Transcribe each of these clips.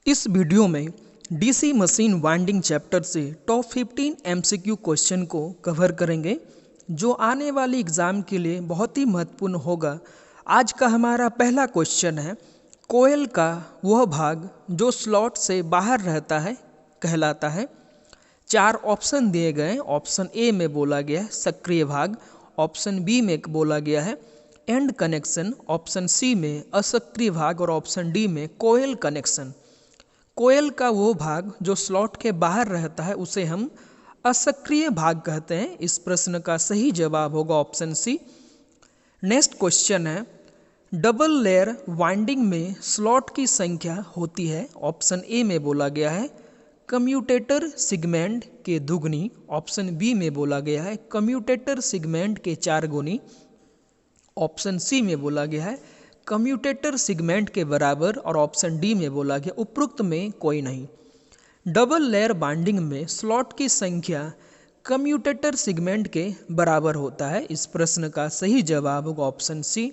इस वीडियो में DC machine winding chapter से टॉप 15 एमसीक्यू क्वेश्चन को कवर करेंगे जो आने वाली एग्ज़ाम के लिए बहुत ही महत्वपूर्ण होगा। आज का हमारा पहला क्वेश्चन है, कोयल का वह भाग जो स्लॉट से बाहर रहता है कहलाता है। 4 ऑप्शन दिए गए। ऑप्शन ए में बोला गया है सक्रिय भाग, ऑप्शन बी में बोला गया है एंड कनेक्शन, ऑप्शन सी में असक्रिय भाग और ऑप्शन डी में कोयल कनेक्शन। कोयल का वो भाग जो स्लॉट के बाहर रहता है उसे हम असक्रिय भाग कहते हैं। इस प्रश्न का सही जवाब होगा ऑप्शन सी। नेक्स्ट क्वेश्चन है, डबल लेयर वाइंडिंग में स्लॉट की संख्या होती है। ऑप्शन ए में बोला गया है कम्यूटेटर सिगमेंट के दुगनी, ऑप्शन बी में बोला गया है कम्यूटेटर सिगमेंट के 4 गुनी, ऑप्शन सी में बोला गया है कम्यूटेटर सिगमेंट के बराबर और ऑप्शन डी में बोला गया उपरोक्त में कोई नहीं। डबल लेयर बाइंडिंग में स्लॉट की संख्या कम्यूटेटर सिगमेंट के बराबर होता है। इस प्रश्न का सही जवाब होगा ऑप्शन सी।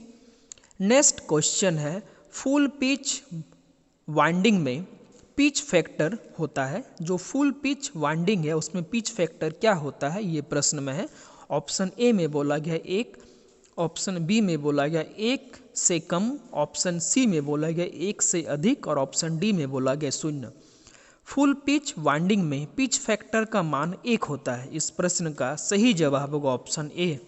नेक्स्ट क्वेश्चन है, फुल पिच वाइंडिंग में पिच फैक्टर होता है। जो फुल पिच वाइंडिंग है उसमें पिच फैक्टर क्या होता है ये प्रश्न में है। ऑप्शन ए में बोला गया 1, ऑप्शन बी में बोला गया 1 से कम, ऑप्शन सी में बोला गया 1 से अधिक और ऑप्शन डी में बोला गया 0। फुल पिच वाइंडिंग में पिच फैक्टर का मान 1 होता है। इस प्रश्न का सही जवाब होगा ऑप्शन ए।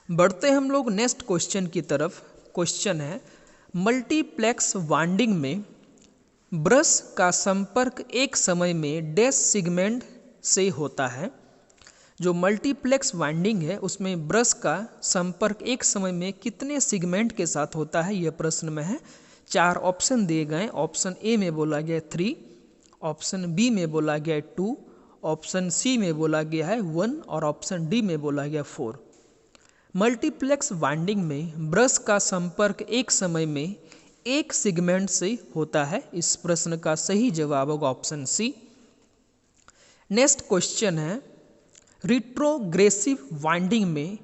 बढ़ते हम लोग नेक्स्ट क्वेश्चन की तरफ। क्वेश्चन है, मल्टीप्लेक्स वाइंडिंग में ब्रश का संपर्क एक समय में डैश सेगमेंट से होता है। जो मल्टीप्लेक्स वाइंडिंग है उसमें ब्रश का संपर्क एक समय में कितने सेगमेंट के साथ होता है यह प्रश्न में है। 4 ऑप्शन दिए गए। ऑप्शन ए में बोला गया 3, ऑप्शन बी में बोला गया 2, ऑप्शन सी में बोला गया है 1 और ऑप्शन डी में बोला गया 4। मल्टीप्लेक्स वाइंडिंग में ब्रश का संपर्क एक समय में एक सेगमेंट से होता है। इस प्रश्न का सही जवाब होगा ऑप्शन सी। नेक्स्ट क्वेश्चन है, रिट्रोग्रेसिव वाइंडिंग में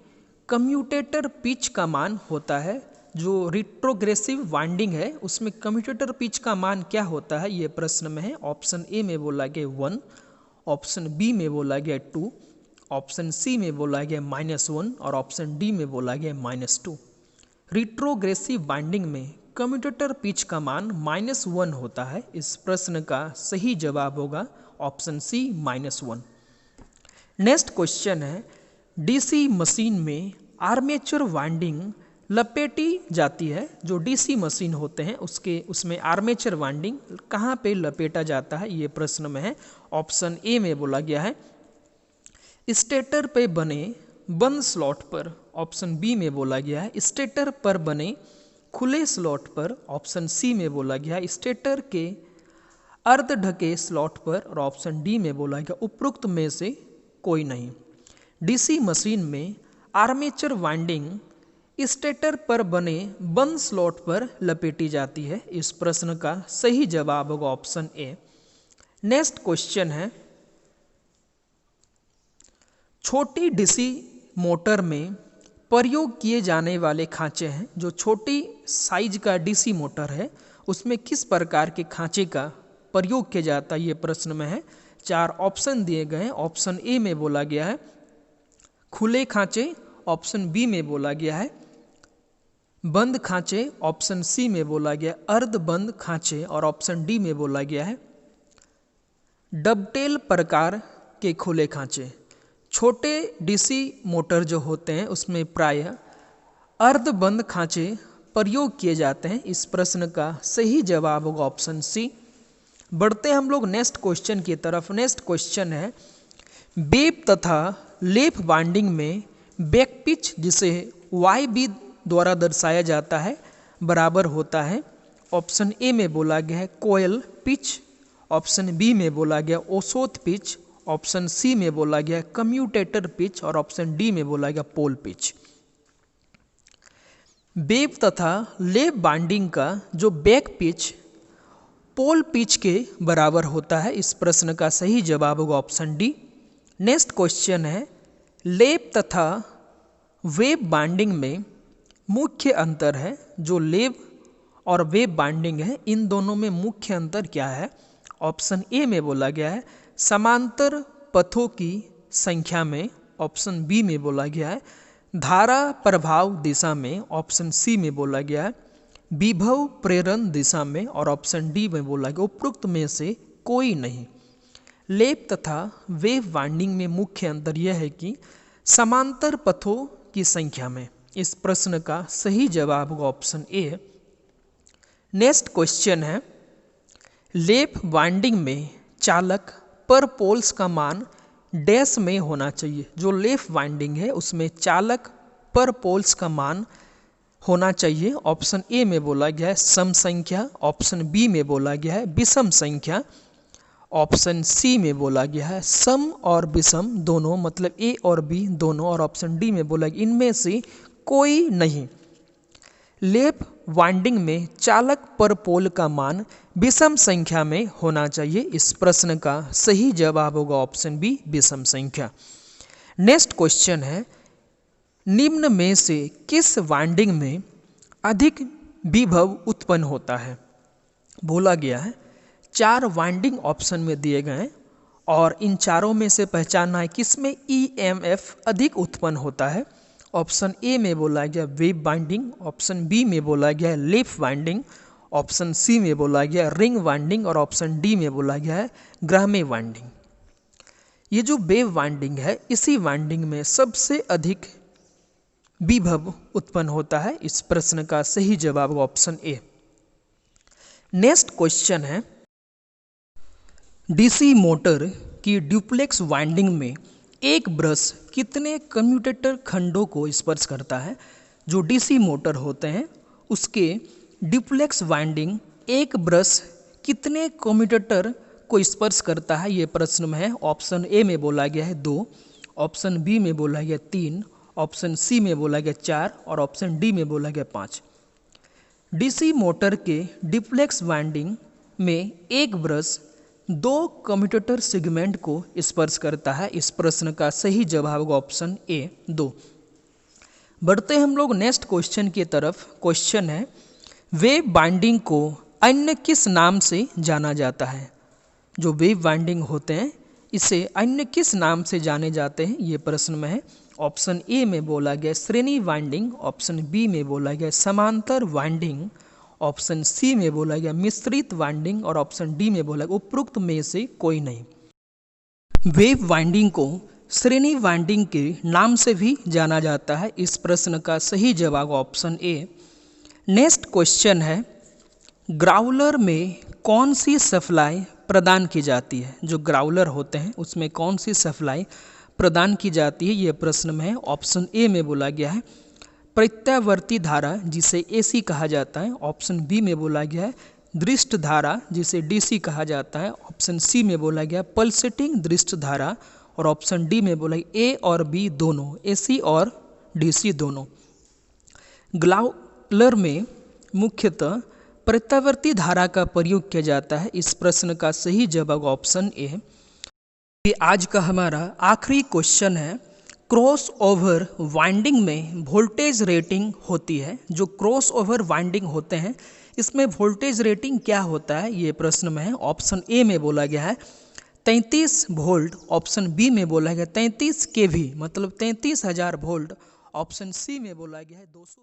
कम्यूटेटर पिच का मान होता है। जो रिट्रोग्रेसिव वाइंडिंग है उसमें कम्यूटेटर पिच का मान क्या होता है ये प्रश्न में है। ऑप्शन ए में बोला गया 1, ऑप्शन बी में बोला गया 2, ऑप्शन सी में बोला गया -1 और ऑप्शन डी में बोला गया -2। रिट्रोग्रेसिव वाइंडिंग में कम्यूटेटर पिच का मान -1 होता है। इस प्रश्न का सही जवाब होगा ऑप्शन सी -1। नेक्स्ट क्वेश्चन है, डीसी मशीन में आर्मेचर वाइंडिंग लपेटी जाती है। जो डीसी मशीन होते हैं उसमें आर्मेचर वाइंडिंग कहाँ पे लपेटा जाता है ये प्रश्न में है। ऑप्शन ए में बोला गया है स्टेटर पे बने बंद स्लॉट पर, ऑप्शन बी में बोला गया है स्टेटर पर बने खुले स्लॉट पर, ऑप्शन सी में बोला गया है स्टेटर के अर्ध ढके स्लॉट पर और ऑप्शन डी में बोला गया उपरोक्त में से कोई नहीं। डीसी मशीन में आर्मेचर वाइंडिंग स्टेटर पर बने बंद स्लॉट पर लपेटी जाती है। इस प्रश्न का सही जवाब होगा ऑप्शन ए। नेक्स्ट क्वेश्चन है, छोटी डीसी मोटर में प्रयोग किए जाने वाले खांचे हैं। जो छोटी साइज का डीसी मोटर है उसमें किस प्रकार के खांचे का प्रयोग किया जाता है ये प्रश्न में है। 4 ऑप्शन दिए गए। ऑप्शन ए में बोला गया है खुले खांचे, ऑप्शन बी में बोला गया है बंद खांचे, ऑप्शन सी में बोला गया अर्ध बंद खांचे और ऑप्शन डी में बोला गया है डबटेल प्रकार के खुले खांचे। छोटे डीसी मोटर जो होते हैं उसमें प्रायः अर्ध बंद खांचे प्रयोग किए जाते हैं। इस प्रश्न का सही जवाब होगा ऑप्शन सी। बढ़ते हम लोग नेक्स्ट क्वेश्चन की तरफ। नेक्स्ट क्वेश्चन है, वेब तथा लेप वाइंडिंग में बैक पिच जिसे वाई बी द्वारा दर्शाया जाता है बराबर होता है। ऑप्शन ए में बोला गया है कोयल पिच, ऑप्शन बी में बोला गया ओसोत पिच, ऑप्शन सी में बोला गया कम्यूटेटर पिच और ऑप्शन डी में बोला गया पोल पिच। वेब तथा लेप बाइंडिंग का जो बैक पिच पोल पिच के बराबर होता है। इस प्रश्न का सही जवाब होगा ऑप्शन डी। नेक्स्ट क्वेश्चन है, लेप तथा वेब बाइंडिंग में मुख्य अंतर है। जो लेप और वेव बाइंडिंग है, इन दोनों में मुख्य अंतर क्या है? ऑप्शन ए में बोला गया है समांतर पथों की संख्या में, ऑप्शन बी में बोला गया है धारा प्रभाव दिशा में, ऑप्शन सी में बोला गया है विभव प्रेरण दिशा में, और ऑप्शन डी में बोला गया उपरोक्त में से कोई नहीं। लेप तथा वेव वाइंडिंग में मुख्य अंतर यह है कि समांतर पथों की संख्या में। इस प्रश्न का सही जवाब होगा ऑप्शन ए। नेक्स्ट क्वेश्चन है, लेप वाइंडिंग में चालक पर पोल्स का मान डैश में होना चाहिए। जो लेप वाइंडिंग है उसमें चालक पर पोल्स का मान होना चाहिए। ऑप्शन ए में बोला गया है सम संख्या, ऑप्शन बी में बोला गया है विषम संख्या, ऑप्शन सी में बोला गया है सम और विषम दोनों, मतलब ए और बी दोनों, और ऑप्शन डी में बोला गया इनमें से कोई नहीं। लेप वाइंडिंग में चालक पर पोल का मान विषम संख्या में होना चाहिए। इस प्रश्न का सही जवाब होगा ऑप्शन बी विषम संख्या। नेक्स्ट क्वेश्चन है, निम्न में से किस वाइंडिंग में अधिक विभव उत्पन्न होता है? बोला गया है 4 वाइंडिंग ऑप्शन में दिए गए हैं और इन चारों में से पहचानना है किसमें ईएमएफ अधिक उत्पन्न होता है। ऑप्शन ए में बोला गया वेव वाइंडिंग, ऑप्शन बी में बोला गया लेप वाइंडिंग, ऑप्शन सी में बोला गया रिंग वाइंडिंग, और ऑप्शन डी में बोला गया है ग्रामे वाइंडिंग। ये जो वेव वाइंडिंग है इसी वाइंडिंग में सबसे अधिक विभव उत्पन्न होता है। इस प्रश्न का सही जवाब ऑप्शन ए। नेक्स्ट क्वेश्चन है, डीसी मोटर की ड्यूप्लेक्स वाइंडिंग में एक ब्रश कितने कम्यूटेटर खंडों को स्पर्श करता है? जो डीसी मोटर होते हैं उसके ड्यूप्लेक्स वाइंडिंग एक ब्रश कितने कम्यूटेटर को स्पर्श करता है, ये प्रश्न में है। ऑप्शन ए में बोला गया है 2, ऑप्शन बी में बोला गया 3, ऑप्शन सी में बोला गया 4 और ऑप्शन डी में बोला गया 5। डीसी मोटर के ड्यूप्लेक्स वाइंडिंग में एक ब्रश 2 कम्यूटेटर सेगमेंट को स्पर्श करता है। इस प्रश्न का सही जवाब होगा ऑप्शन ए 2। बढ़ते हम लोग नेक्स्ट क्वेश्चन की तरफ। क्वेश्चन है, वेव बाइंडिंग को अन्य किस नाम से जाना जाता है? जो वेव बाइंडिंग होते हैं इसे अन्य किस नाम से जाने जाते हैं, ये प्रश्न में है। ऑप्शन ए में बोला गया श्रेणी वाइंडिंग, ऑप्शन बी में बोला गया समांतर वाइंडिंग, ऑप्शन सी में बोला गया मिश्रित वाइंडिंग, और ऑप्शन डी में बोला गया उपरोक्त में से कोई नहीं। वेव वाइंडिंग को श्रेणी वाइंडिंग के नाम से भी जाना जाता है। इस प्रश्न का सही जवाब ऑप्शन ए। नेक्स्ट क्वेश्चन है, ग्राउलर में कौन सी सप्लाई प्रदान की जाती है? जो ग्राउलर होते हैं उसमें कौन सी सप्लाई प्रदान की जाती है, ये प्रश्न में है। ऑप्शन ए में बोला गया है प्रत्यावर्ती धारा जिसे एसी कहा जाता है, ऑप्शन बी में बोला गया है दृष्ट धारा जिसे डीसी कहा जाता है, ऑप्शन सी में बोला गया पल्सेटिंग दृष्ट धारा, और ऑप्शन डी में बोला ए और बी दोनों, एसी और डीसी दोनों। ग्राउलर में मुख्यतः प्रत्यावर्ती धारा का प्रयोग किया जाता है। इस प्रश्न का सही जवाब ऑप्शन ए। ये आज का हमारा आखिरी क्वेश्चन है, क्रॉस ओवर वाइंडिंग में वोल्टेज रेटिंग होती है। जो क्रॉस ओवर वाइंडिंग होते हैं इसमें वोल्टेज रेटिंग क्या होता है, ये प्रश्न में है। ऑप्शन ए में बोला गया है 33 वोल्ट, ऑप्शन बी में बोला गया 33 केवी मतलब 33,000 वोल्ट, ऑप्शन सी में बोला गया है 200